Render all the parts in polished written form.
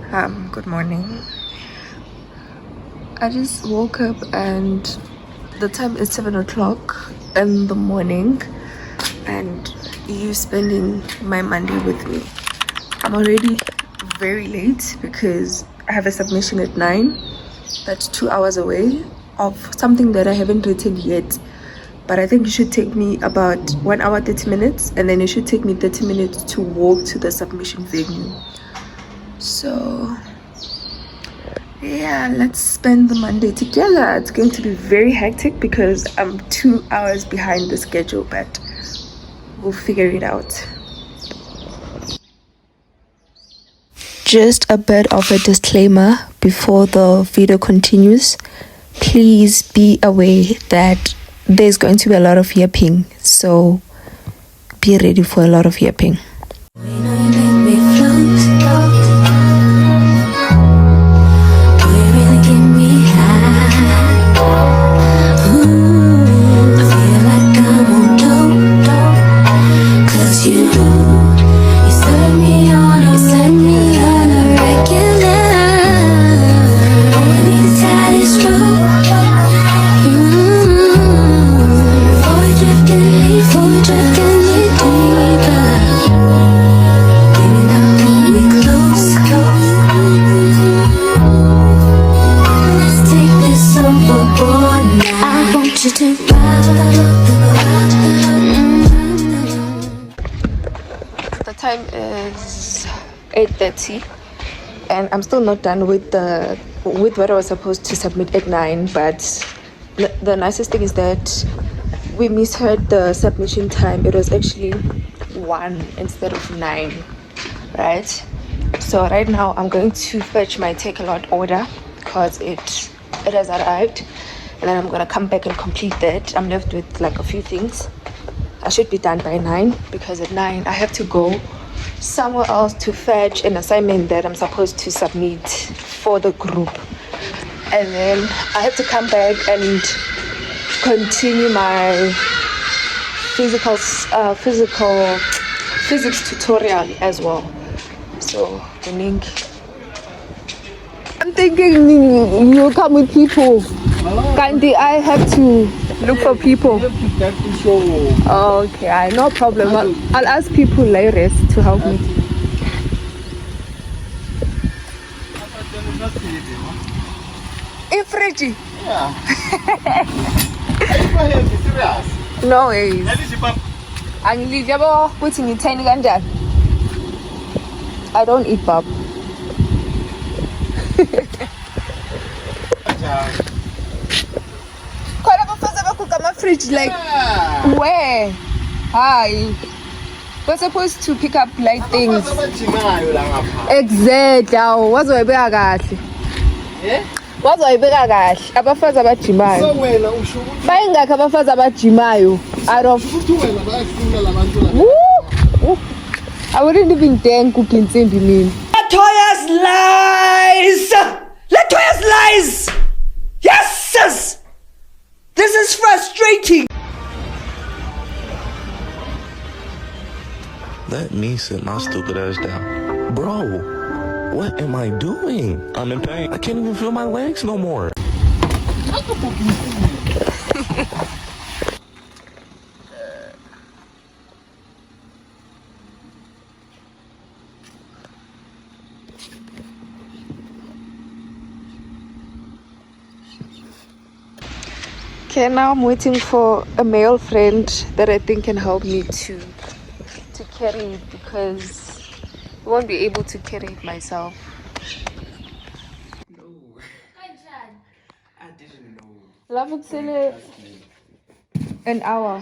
Good morning. I just woke up and the time is 7 o'clock in the morning, and you spending my Monday with me. I'm already very late because I have a submission at 9. That's 2 hours away of something that I haven't written yet. But I think it should take me about 1 hour 30 minutes, and then it should take me 30 minutes to walk to the submission venue. So yeah, let's spend the Monday together. It's going to be very hectic because I'm 2 hours behind the schedule, but we'll figure it out. Just a bit of a disclaimer before the video continues. Please be aware that there's going to be a lot of yapping, so be ready for a lot of yapping. The time is 8:30 and I'm still not done with what I was supposed to submit at 9, but the nicest thing is that we misheard the submission time. It was actually 1 instead of 9, right? So right now I'm going to fetch my take a lot order because it has arrived, and then I'm gonna come back and complete that. I'm left with like a few things. I should be done by 9 because at 9 I have to go somewhere else to fetch an assignment that I'm supposed to submit for the group, and then I have to come back and continue my physics tutorial as well. So the link. I'm thinking you come with people. Candy, I have to look for people. Okay, no problem. I'll ask people later to help me. In Freddy? Yeah. Are you serious? No ways. I don't eat pap. Fridge, like where? Hi. We're supposed to pick up light things. Exactly. What's my bag? What's my bag? Abafazi abajimayo. So wena usho ukuthi bayingakho abafazi abajimayo out of I wouldn't even dare cooking insimbi mina. Latoya's lies! Latoya's lies! Yes! This is frustrating. Let me sit my stupid ass down. Bro, what am I doing? I'm in pain. I can't even feel my legs no more. Okay, now I'm waiting for a male friend that I think can help me to carry it because I won't be able to carry it myself. No. I didn't know. Love it, an hour.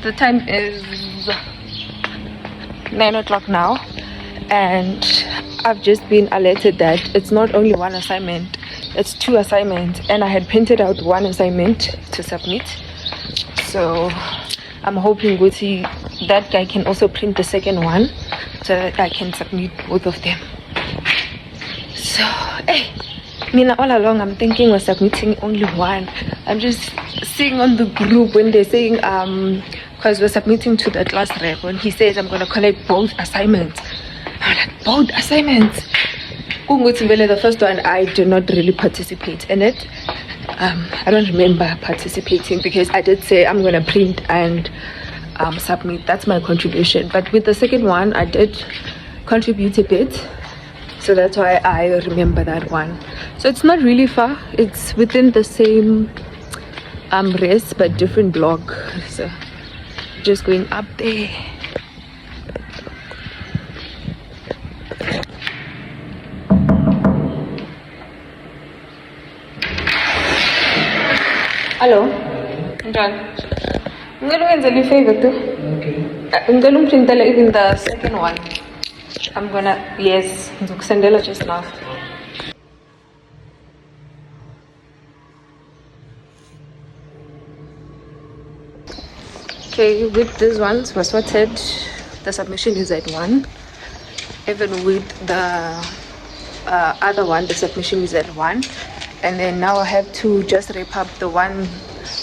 The time is 9 o'clock now, and I've just been alerted that it's not only one assignment, it's 2 assignments, and I had printed out 1 assignment to submit. So I'm hoping that guy can also print the second one so that I can submit both of them. So Mina, all along I'm thinking we're submitting only 1. I'm just seeing on the group when they're saying because we're submitting to the class rep. When he says I'm gonna collect both assignments, I'm like, both assignments. The first one I did not really participate in it. I don't remember participating because I did say I'm gonna print and submit. That's my contribution. But with the second one, I did contribute a bit, so that's why I remember that one. So it's not really far. It's within the same race but different block. So just going up there. Hello. I'm going to do favor too. Okay. I'm going to print even the second one. I'm gonna, yes, I'm going to send it just now. Okay, with these ones were sorted. The submission is at 1. Even with the other one, the submission is at 1. And then now I have to just wrap up the one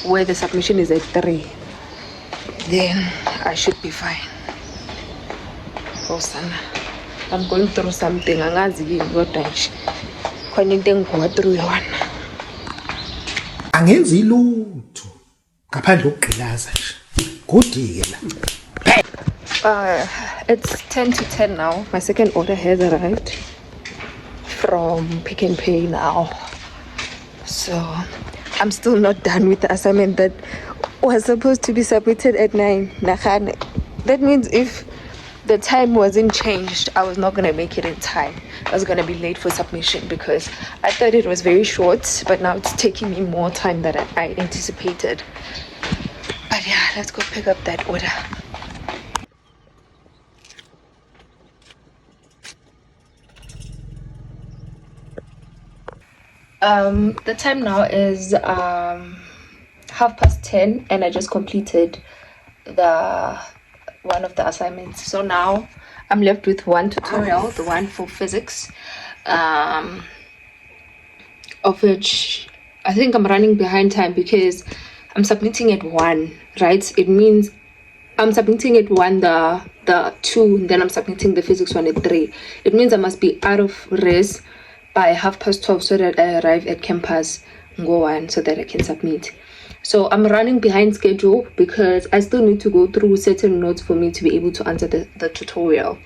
where the submission is at 3. Then I should be fine. Oh, son, I'm going through something. I'm going through one. Angenzi lutho ngaphandle kokugqilaza nje. Godela. It's 10 to 10 now. My second order has arrived from Pick and Pay now. So I'm still not done with the assignment that was supposed to be submitted at 9. That means if the time wasn't changed, I was not going to make it in time. I was going to be late for submission because I thought it was very short, but now it's taking me more time than I anticipated. But yeah, let's go pick up that order. The time now is 10:30 and I just completed the one of the assignments. So now I'm left with one tutorial, the one for physics, of which I think I'm running behind time because I'm submitting at 1, right? It means I'm submitting at 1 the 2, and then I'm submitting the physics one at 3. It means I must be out of res by 12:30 so that I arrive at campus go 1 so that I can submit. So I'm running behind schedule because I still need to go through certain notes for me to be able to answer the tutorial,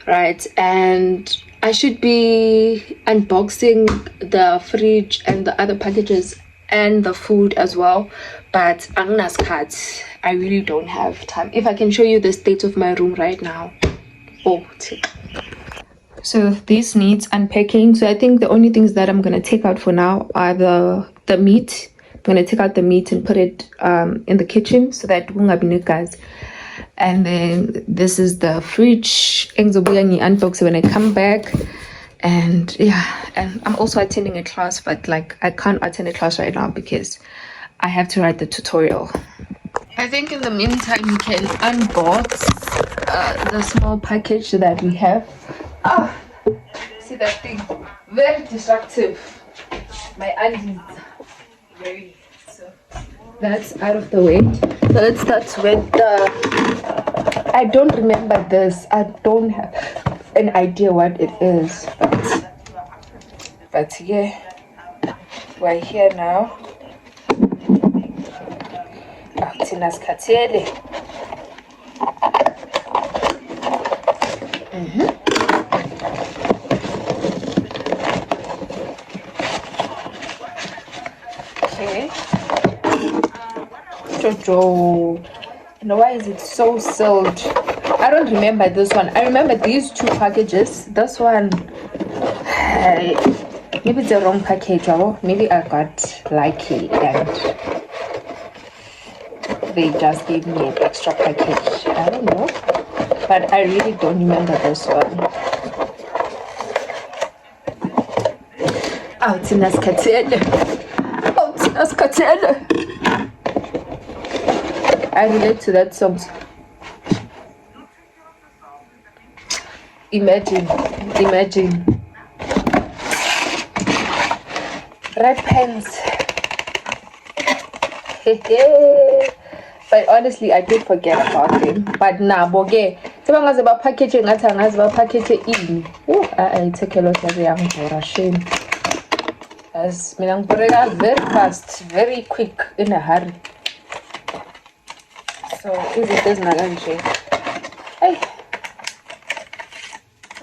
right? And I should be unboxing the fridge and the other packages and the food as well, but I really don't have time. If I can show you the state of my room right now. So this needs unpacking. So I think the only things that I'm gonna take out for now are the meat. I'm gonna take out the meat and put it in the kitchen so that guys. And then this is the fridge. Unbox when I come back. And yeah, and I'm also attending a class, but like I can't attend a class right now because I have to write the tutorial. I think in the meantime we can unbox the small package that we have. See that thing? Very destructive. My aunties. Very. So that's out of the way. So let's start with the. I don't remember this. I don't have an idea what it is, but yeah, we're here now. Tina's katele. Okay. Jojo. And why is it so sealed? I don't remember this one. I remember these 2 packages. This one, maybe it's the wrong package, or maybe I got lucky and they just gave me an extra package. I don't know, but I really don't remember this one. Oh, Tina's katele. Oh, Tina's katele. I relate to that song. Imagine. Red pens. But But honestly, I did forget about him. But nah, boge. Someone was about packaging. I was about packaging in. I take a lot of young for a shame. As Minangburega very fast, very quick, in a hurry. So is it does not Hey.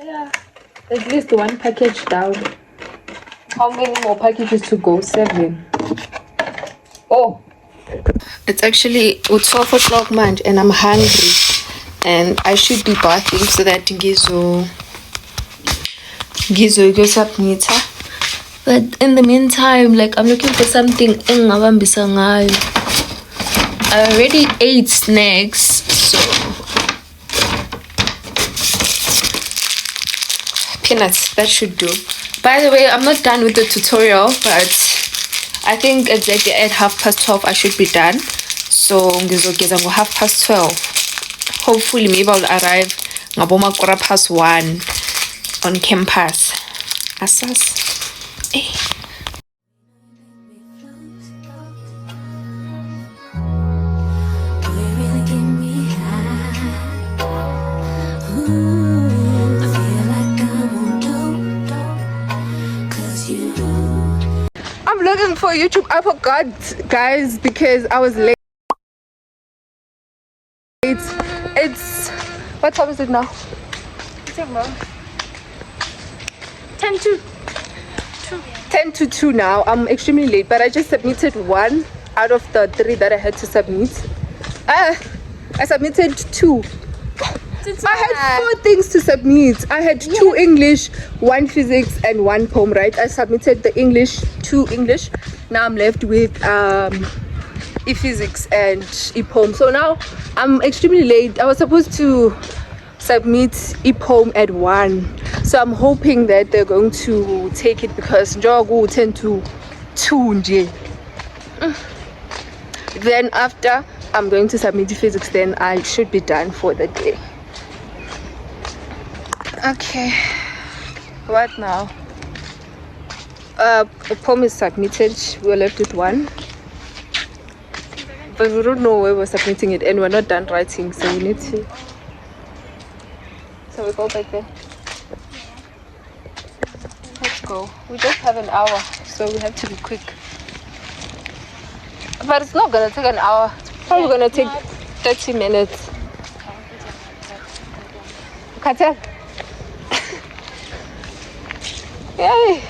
Yeah. At least one package down. How many more packages to go? 7. Oh. It's actually 12 o'clock, man, and I'm hungry. And I should be bathing so that Gizo goes up meter. But in the meantime, like, I'm looking for something. I already ate snacks, so peanuts, that should do. By the way, I'm not done with the tutorial, but I think exactly at 12:30 I should be done. So ngizogeza ngo 12:30. Hopefully maybe I'll arrive ngaboma 1:15 on campus. Asas. I'm looking for YouTube. I forgot, guys, because I was late. It's what time is it now? 10 to 2 now. I'm extremely late, but I just submitted 1 out of the 3 that I had to submit. I submitted 2. I had 4 things to submit. I had 2 English, 1 physics, and 1 poem, right? I submitted the English, 2 English. Now I'm left with e-physics and e-poem. So now I'm extremely late. I was supposed to submit e-poem at 1. So I'm hoping that they're going to take it because Njogu 10 to 2 nje. Then after I'm going to submit physics, then I should be done for the day. Okay, what now? A poem is submitted. We're left with 1, but we don't know where we're submitting it, and we're not done writing, so we need to. So we go back there. Let's go. We just have an hour, so we have to be quick. But it's not gonna take an hour. It's probably gonna take 30 minutes. Kata. Yay!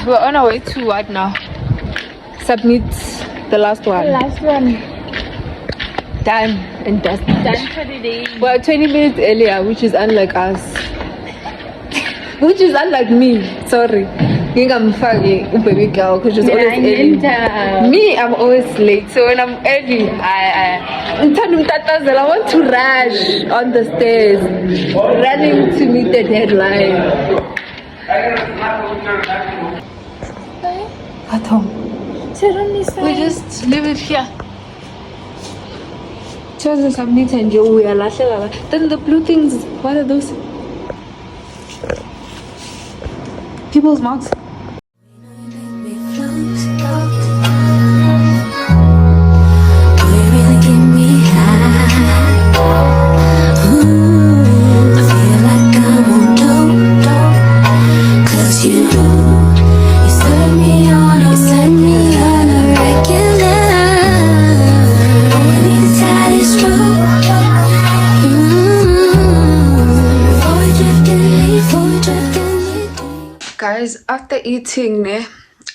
We're on our way to what now? Submit the last one. The last one. Done and dusted. Done for the day. We're 20 minutes earlier, which is unlike us. Which is unlike me. Sorry. I'm baby girl because she's always early. Me, I'm always late. So when I'm early, I want to rush on the stairs, running to meet the deadline. At home. We just leave it here. Chosen submit and we are laughing. Then the blue things, what are those? People's marks. Guys, after eating,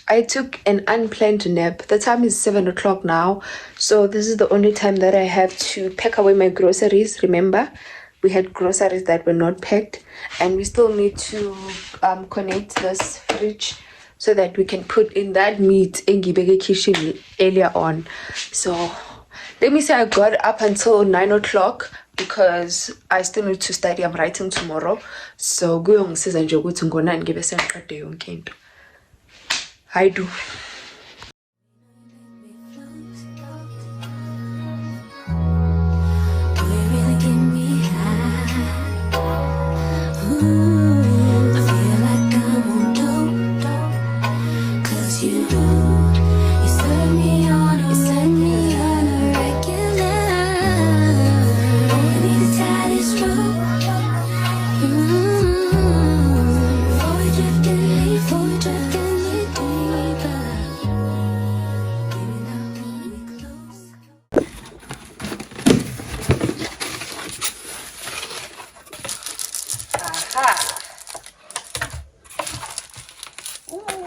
I took an unplanned nap. The time is 7 o'clock now, so this is the only time that I have to pack away my groceries. Remember, we had groceries that were not packed, and we still need to connect this fridge so that we can put in that meat in Gibege kitchen earlier on. So let me say I got up until 9 o'clock, because I still need to study. I'm writing tomorrow, so kuyongisiza nje ukuthi ngo-9 ngibe sengiqede yonke into. I do.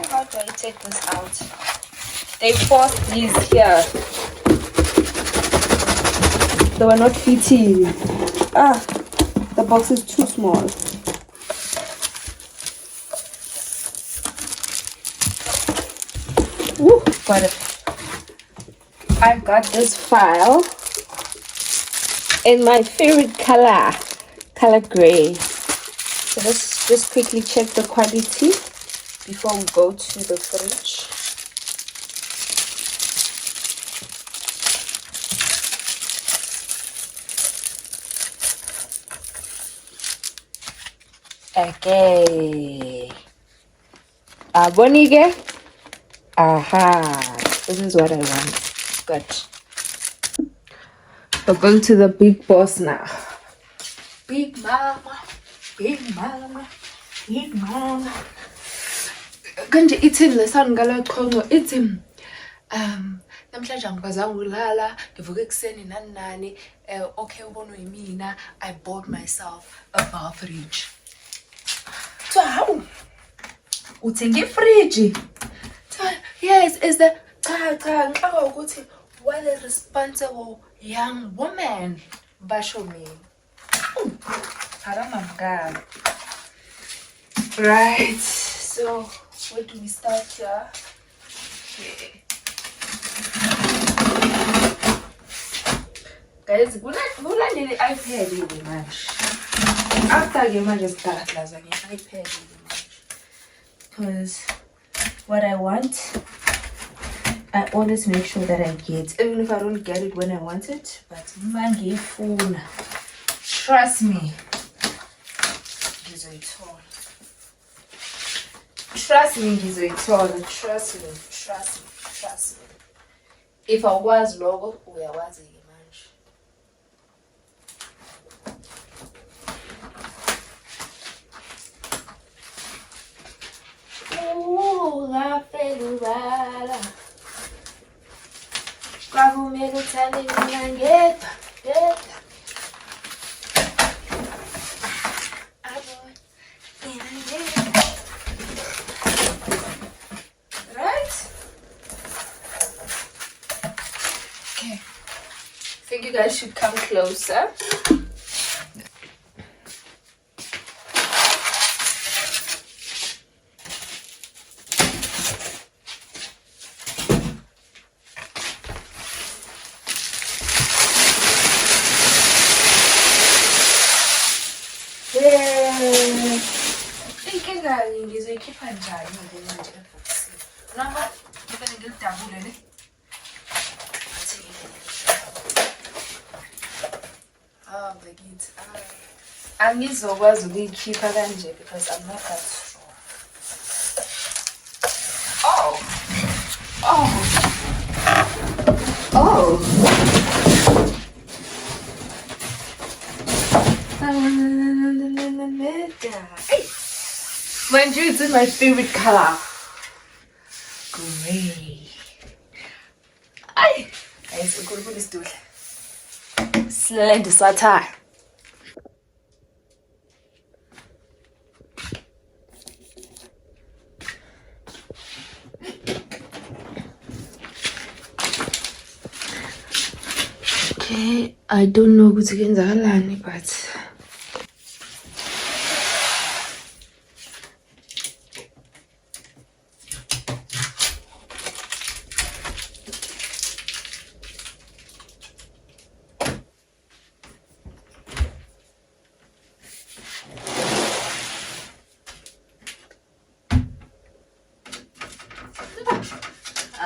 How do I take this out? They forced these here. They were not fitting. The box is too small. But I got this file in my favorite color gray. So let's just quickly check the quality before we go to the fridge. Okay. Bonige. Aha. This is what I want. Good. We're going to the big boss now. Big mama. Big mama. Big mama. Kanje ithi lesson ngala qhonqo ithi namhlanje angikwazanga ulala ngivuke ekseni nani okay ubona yimina I bought myself a bar fridge. So how uthenge fridge? Yes, is the cha ngixaka ukuthi what a responsible young woman basho me. Haramanga. Right. So where do we start here? Okay. Guys, kulandele i-iPad yini manje? After-ke manje sigalatlaza nge-iPad yini manje? Because what I want, I always make sure that I get, even if I don't get it when I want it, but mangifuna. Trust me. Ngizoyithola. Trust me, ngizoyithola. Trust me. If I was logo, uyakwazi-ke manje. Ngafela ubala. Kwakumele uthande mina ngedwa. Right? Okay. I think you guys should come closer. Inkinga ngizoyikhipha njani manje ebhokisini? Noma ngibele ngilidabule ne? Bakithi. Angizokwazi ukuyikhipha kanje because I'm not that strong. Mind you, it's in my favorite color. Gray. Guys, we're going to do it. Slend satire. Okay, I don't know what's against Alani, but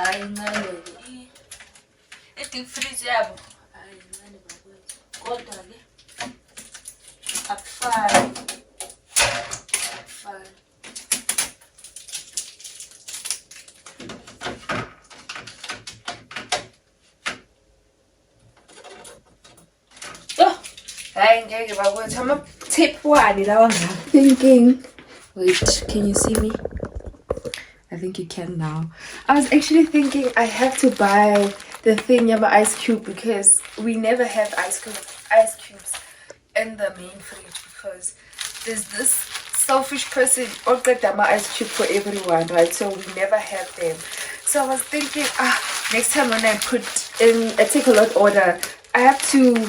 hayi incane i-deep freeze yabo hayi incane bakwethu kodwa-ke akufani akufani. Hayi ngeke bakwethu ama-tip wani lawa ngapha. Thinking, wait, can you see me? I think you can now. I was actually thinking I have to buy the thing about ice cube because we never have ice cubes in the main fridge because there's this selfish person or get them ice cube for everyone, right? So we never have them. So I was thinking, next time when I put in a take a lot order, I have to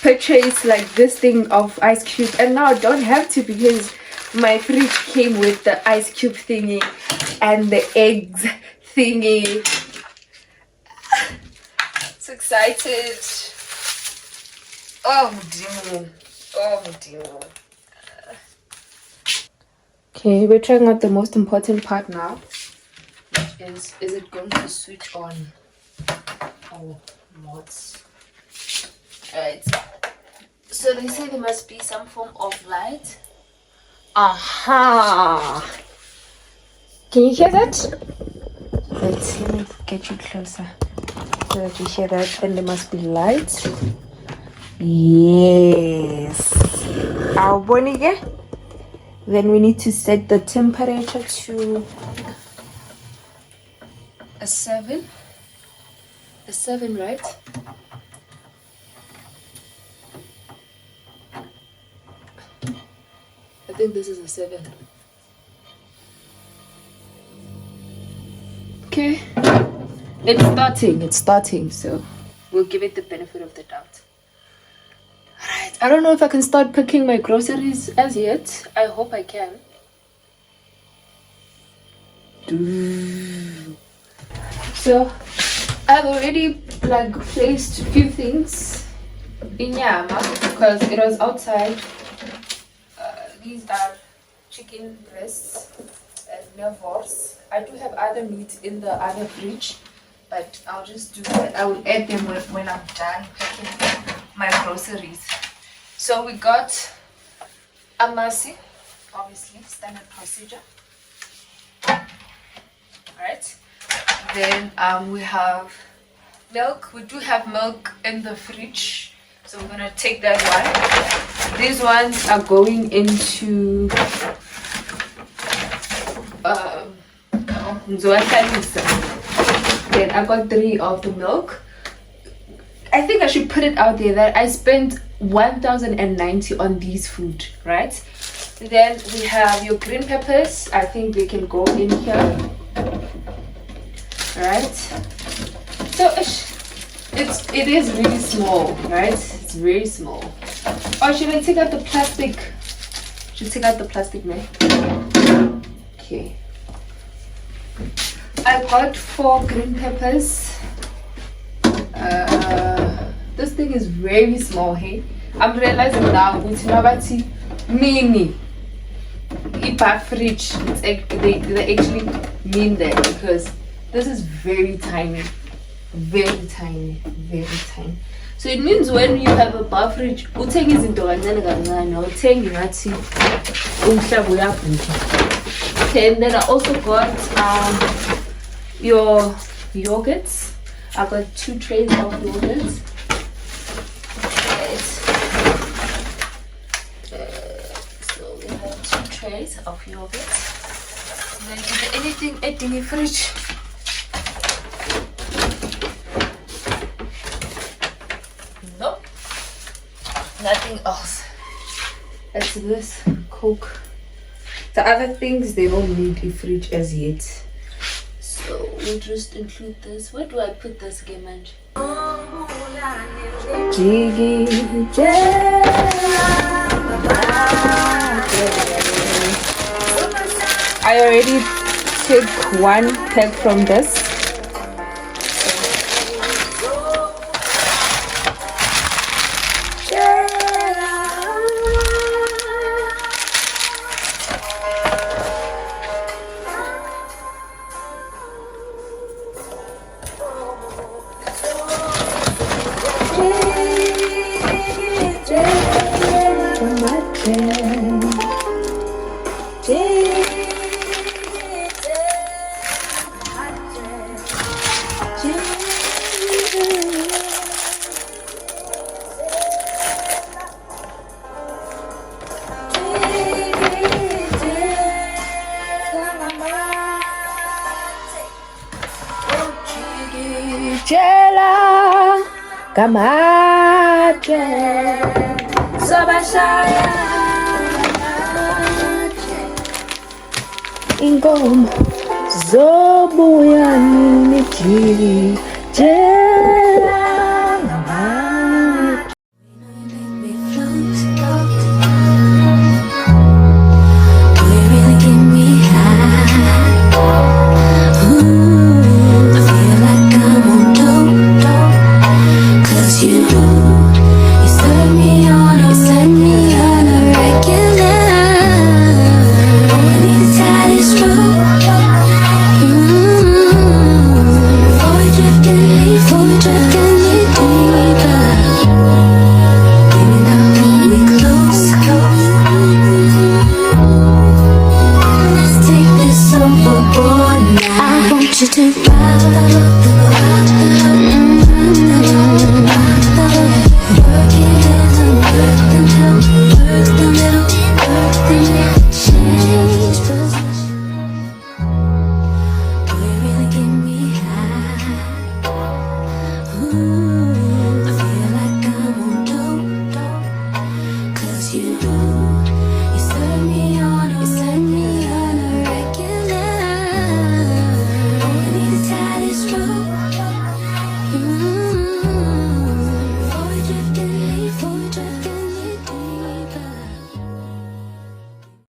purchase like this thing of ice cube, and now I don't have to because my fridge came with the ice cube thingy and the eggs thingy. So excited. Oh dear. Oh dear. Okay, we're trying out the most important part now, which is it going to switch on or not? Right. So they say there must be some form of light. Aha! Can you hear that? Wait, let me get you closer so that you hear that. Then there must be light. Yes. Our bonnie. Then we need to set the temperature to a 7. A 7, right? I think this is a 7. Okay. It's starting, so we'll give it the benefit of the doubt. Alright, I don't know if I can start picking my groceries as yet. I hope I can. So I've already placed a few things in Yama because it was outside. These are chicken breasts and nervors. I do have other meat in the other fridge, but I'll just do that. I will add them when I'm done packing my groceries. So we got amasi, obviously standard procedure. Alright. Then we have milk. We do have milk in the fridge, so we're gonna take that one. These ones are going into then I got 3 of the milk. I think I should put it out there that I spent 1,090 on these food, right? Then we have your green peppers. I think they can go in here, right? So it is really small, right? It's very small. Or should I take out the plastic? Should take out the plastic, man. Okay. I got 4 green peppers. This thing is very small, hey? I'm realizing now with Nabati mini ipa fridge, they actually mean that because this is very tiny. Very tiny, very tiny. So it means when you have a bar fridge, uthenga izinto kancane kancane, awuthengi ngathi umhlaba uyabhuka. Okay, and then I also got your yogurts. I got 2 trays of yogurts. So we have 2 trays of yogurts. And then is there anything in the fridge? Nope. Nothing else. That's this Coke. The other things they don't need a fridge as yet. So we'll just include this. Where do I put this again, man? I already took 1 pack from this. Jela Kamache Sabashaya Ingom Zobuya Niji Jela Kamache. I want you to ride